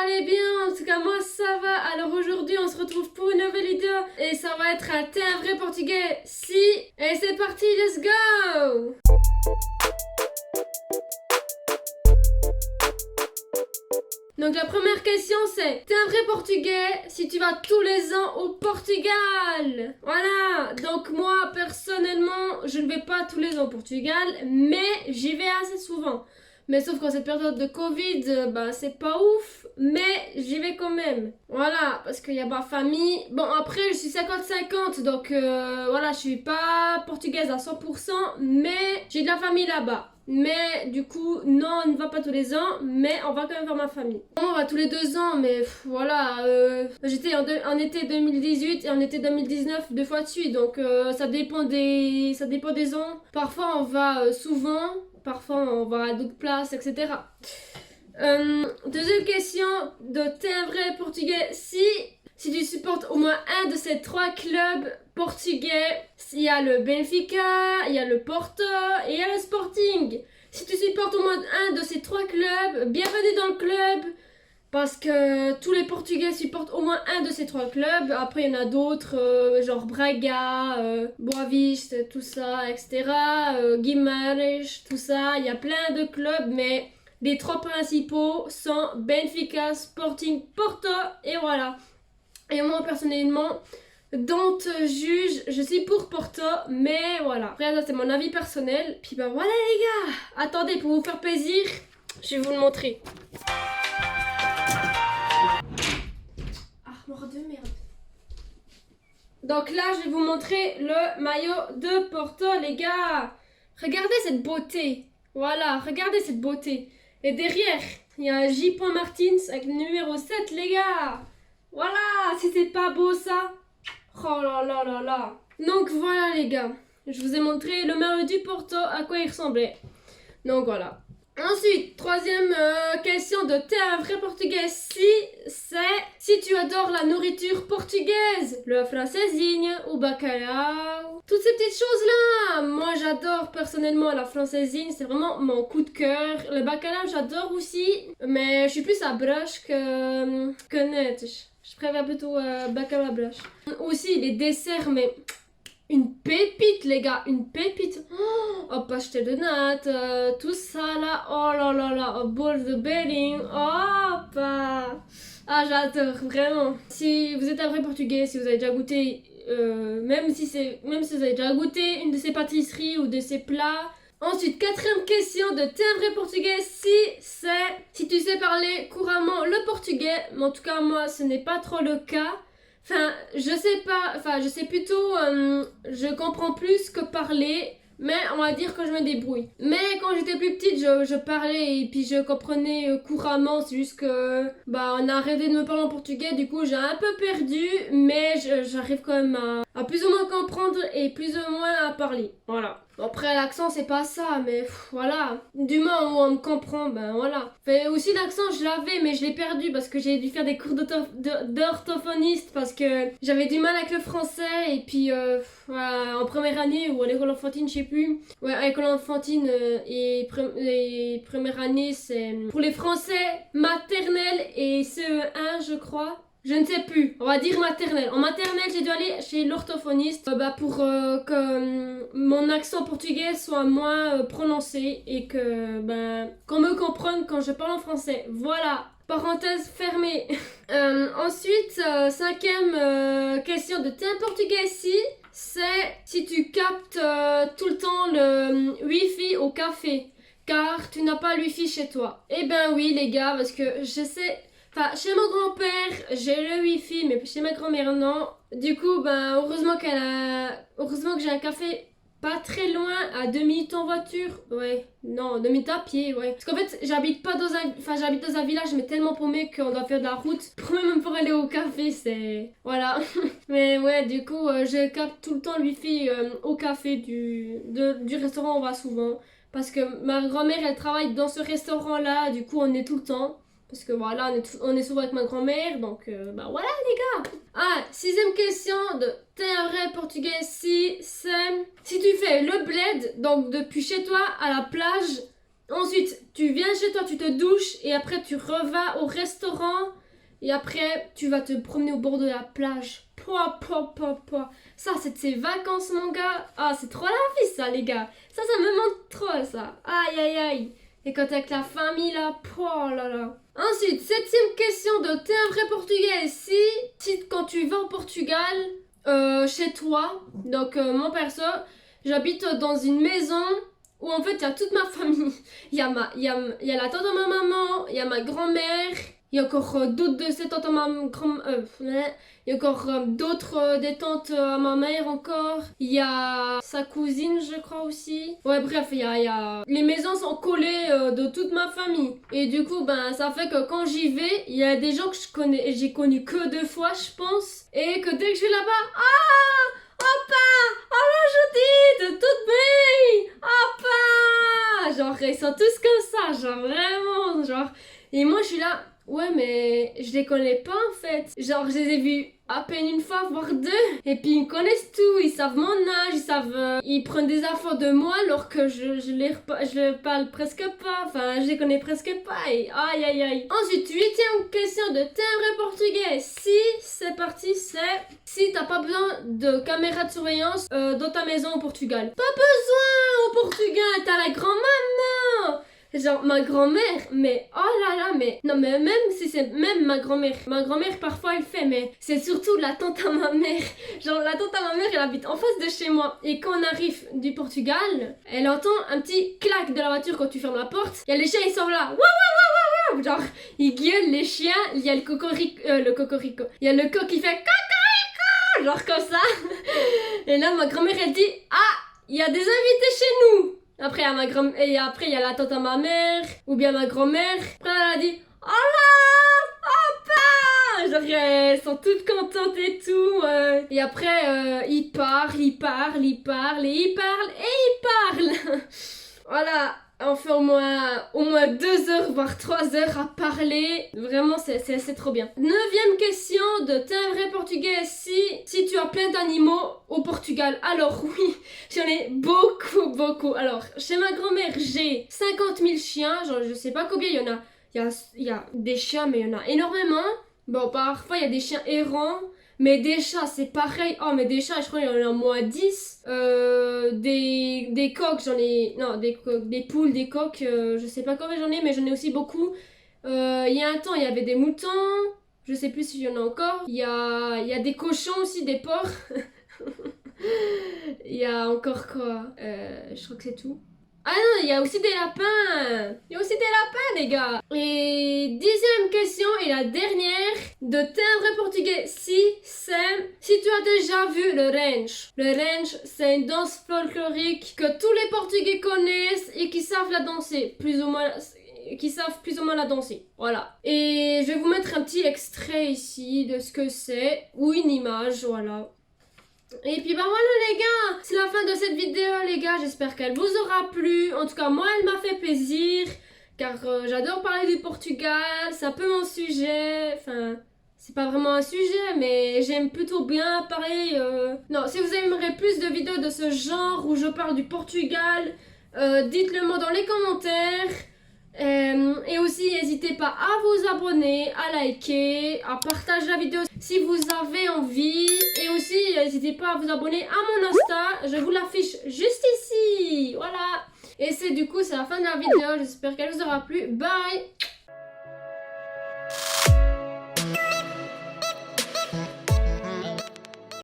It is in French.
allez bien? En tout cas, moi ça va. Alors aujourd'hui, on se retrouve pour une nouvelle vidéo et ça va être un T'es un vrai portugais? Si! Et c'est parti, let's go! Donc la première question c'est: t'es un vrai portugais si tu vas tous les ans au Portugal? Voilà, donc moi personnellement je ne vais pas tous les ans au Portugal, mais j'y vais assez souvent. Mais sauf qu'en cette période de Covid, bah c'est pas ouf, mais j'y vais quand même. Voilà, parce qu'il y a ma famille. Bon après je suis 50-50, donc voilà, je suis pas portugaise à 100%, mais j'ai de la famille là-bas. Mais du coup, non, on ne va pas tous les ans, mais on va quand même voir ma famille. On va tous les 2 ans, mais voilà, j'étais en été 2018 et en été 2019 deux fois de suite, donc ça dépend des ans. Parfois on va souvent, parfois on va à d'autres places, etc. Deuxième question de t'es un vrai portugais si tu supportes au moins un de ces trois clubs portugais. Il y a le Benfica, il y a le Porto et il y a le Sporting. Si tu supportes au moins un de ces trois clubs, bienvenue dans le club. Parce que tous les Portugais supportent au moins un de ces trois clubs. Après, il y en a d'autres, genre Braga, Boavista, tout ça, etc. Guimarães, tout ça. Il y a plein de clubs, mais les trois principaux sont Benfica, Sporting, Porto, et voilà. Et moi, personnellement, don't juge, je suis pour Porto, mais voilà. Après, ça, c'est mon avis personnel. Puis bah voilà, les gars. Attendez, pour vous faire plaisir, je vais vous le montrer. Armoire de merde. Donc là, je vais vous montrer le maillot de Porto, les gars. Regardez cette beauté. Voilà, regardez cette beauté. Et derrière, il y a un J. Martins avec le numéro 7, les gars. Voilà, si c'est pas beau ça. Oh là là là là. Donc voilà, les gars. Je vous ai montré le maillot du Porto, à quoi il ressemblait. Donc voilà. Ensuite, troisième question de t'es un vrai portugais? Si tu adores la nourriture portugaise, le francesinha ou bacalhau, toutes ces petites choses là. Moi j'adore personnellement la francesinha, c'est vraiment mon coup de cœur. Le bacalhau j'adore aussi, mais je suis plus à broche que net. Je préfère plutôt bacalhau à broche. Aussi les desserts, mais une pépite, les gars, une pépite. Oh, pastel de natte, tout ça là. Oh là là là, bol de bedding. Oh, pas. Ah, j'adore, vraiment. Si vous êtes un vrai portugais, si vous avez déjà goûté, même si vous avez déjà goûté une de ces pâtisseries ou de ces plats. Ensuite, quatrième question de t'es un vrai portugais? Si tu sais parler couramment le portugais, mais en tout cas, moi, ce n'est pas trop le cas. Enfin, je sais pas, enfin, je sais plutôt, je comprends plus que parler, mais on va dire que je me débrouille. Mais quand j'étais plus petite, je parlais et puis je comprenais couramment, c'est juste que, bah, on a arrêté de me parler en portugais, du coup, j'ai un peu perdu, mais j'arrive quand même à plus ou moins comprendre et plus ou moins à parler, voilà. Après, l'accent, c'est pas ça, mais voilà. Du moment où on me comprend, ben voilà. Enfin, aussi, l'accent, je l'avais, mais je l'ai perdu parce que j'ai dû faire des cours d'orthophoniste parce que j'avais du mal avec le français. Et puis, voilà, en première année ou à l'école enfantine, je sais plus. Ouais, à l'école enfantine et première année, c'est pour les français maternelle et CE1, je crois. Je ne sais plus, on va dire maternelle. En maternelle, j'ai dû aller chez l'orthophoniste pour que mon accent portugais soit moins prononcé et que qu'on me comprenne quand je parle en français. Voilà, parenthèse fermée. Ensuite, cinquième question de t'es un portugais si tu captes tout le temps le wifi au café car tu n'as pas le wifi chez toi. Eh ben oui les gars, parce que je sais... Enfin, chez mon grand-père, j'ai le wifi, mais chez ma grand-mère, non. Du coup, heureusement que j'ai un café pas très loin, à 2 minutes en voiture. Ouais, non, 2 minutes à pied, ouais. Parce qu'en fait, j'habite dans un village, mais tellement paumé qu'on doit faire de la route. Même pour aller au café, c'est... Voilà. Mais ouais, du coup, je capte tout le temps le wifi au café du restaurant où on va souvent. Parce que ma grand-mère, elle travaille dans ce restaurant-là, du coup, on est tout le temps. Parce que voilà, on est souvent avec ma grand-mère, donc voilà les gars. Ah, sixième question de t'es un vrai portugais si tu fais le bled, donc depuis chez toi à la plage, Ensuite, tu viens chez toi, tu te douches et après tu revas au restaurant et après tu vas te promener au bord de la plage. Pouah, pouah, pouah, pouah. Ça, c'est de ces vacances, mon gars. Ah, c'est trop la vie, ça, les gars. Ça me manque trop, ça. Aïe, aïe, aïe. Et quand t'es avec la famille, là, pouah, là, là. Ensuite, 7e question de t'es un vrai Portugais. Si quand tu vas au Portugal, chez toi, donc mon perso, j'habite dans une maison où en fait il y a toute ma famille. Il y a la tante de ma maman, il y a ma grand-mère, il y a encore d'autres de ses tantes à ma grand il y a encore d'autres des tantes à ma mère encore. Il y a sa cousine, je crois aussi. Ouais, bref, il y a... Les maisons sont collées de toute ma famille. Et du coup, ben, ça fait que quand j'y vais, il y a des gens que je connais, j'ai connu que 2 fois, je pense. Et que dès que je vais là-bas, ah, Opa! Oh Judith! Tudo bem? Opa! Genre, ils sont tous comme ça, genre, vraiment, genre... Et moi, je suis là... Ouais, mais je les connais pas en fait. Genre, je les ai vus à peine une fois, voire 2. Et puis, ils me connaissent tout. Ils savent mon âge, ils savent... ils prennent des infos de moi alors que je les parle presque pas. Enfin, je les connais presque pas. Et aïe, aïe, aïe. Ensuite, 8e question de t'es un vrai Portugais. Si, c'est parti, c'est... Si t'as pas besoin de caméra de surveillance dans ta maison au Portugal. Pas besoin au Portugal, t'as la grand-maman. Genre ma grand-mère, mais oh là là, mais non, mais même si c'est même ma grand-mère parfois elle fait, mais c'est surtout la tante à ma mère. Genre la tante à ma mère elle habite en face de chez moi et quand on arrive du Portugal, elle entend un petit clac de la voiture quand tu fermes la porte. Il y a les chiens ils sont là, waouh waouh waouh, genre ils gueulent les chiens, il y a le cocorico, il y a le coq qui fait cocorico, genre comme ça. Et là ma grand-mère elle dit ah il y a des invités chez nous. Après, il y a la tante à ma mère, ou bien ma grand-mère. Après, elle a dit « Oh là, Opa !» Genre, elles sont toutes contentes et tout. Et après, ils parlent, et ils parlent. Voilà, on fait au moins 2 heures, voire 3 heures à parler. Vraiment, c'est trop bien. 9e question de t'es un vrai Portugais si tu as plein d'animaux au Portugal. Alors oui, j'en ai beaucoup. Alors, chez ma grand-mère, j'ai 50 000 chiens. Genre, je sais pas combien il y en a. Il y a des chiens, mais il y en a énormément. Bon, parfois, il y a des chiens errants. Mais des chats, c'est pareil. Oh, mais des chats, je crois qu'il y en a au moins 10. Des coqs, j'en ai... Non, des poules, des coqs, je sais pas combien j'en ai, mais j'en ai aussi beaucoup. Il y a un temps, il y avait des moutons. Je sais plus s'il y en a encore. Il y a des cochons aussi, des porcs. Il y a encore quoi je crois que c'est tout. Ah non, il y a aussi des lapins. Il y a aussi des lapins, les gars. Et 10e question et la dernière de t'es un vrai Portugais. Si tu as déjà vu le ranch. Le ranch, c'est une danse folklorique que tous les Portugais connaissent et qui savent la danser, plus ou moins la danser. Voilà. Et je vais vous mettre un petit extrait ici de ce que c'est, ou une image, voilà. Et puis bah voilà les gars, c'est la fin de cette vidéo les gars, j'espère qu'elle vous aura plu. En tout cas moi elle m'a fait plaisir, car j'adore parler du Portugal, c'est un peu mon sujet, enfin c'est pas vraiment un sujet mais j'aime plutôt bien parler. Non, si vous aimeriez plus de vidéos de ce genre où je parle du Portugal, dites-le moi dans les commentaires. Et aussi n'hésitez pas à vous abonner, à liker, à partager la vidéo si vous avez envie. Et aussi n'hésitez pas à vous abonner à mon Insta, je vous l'affiche juste ici. Voilà. Et c'est la fin de la vidéo, j'espère qu'elle vous aura plu. Bye.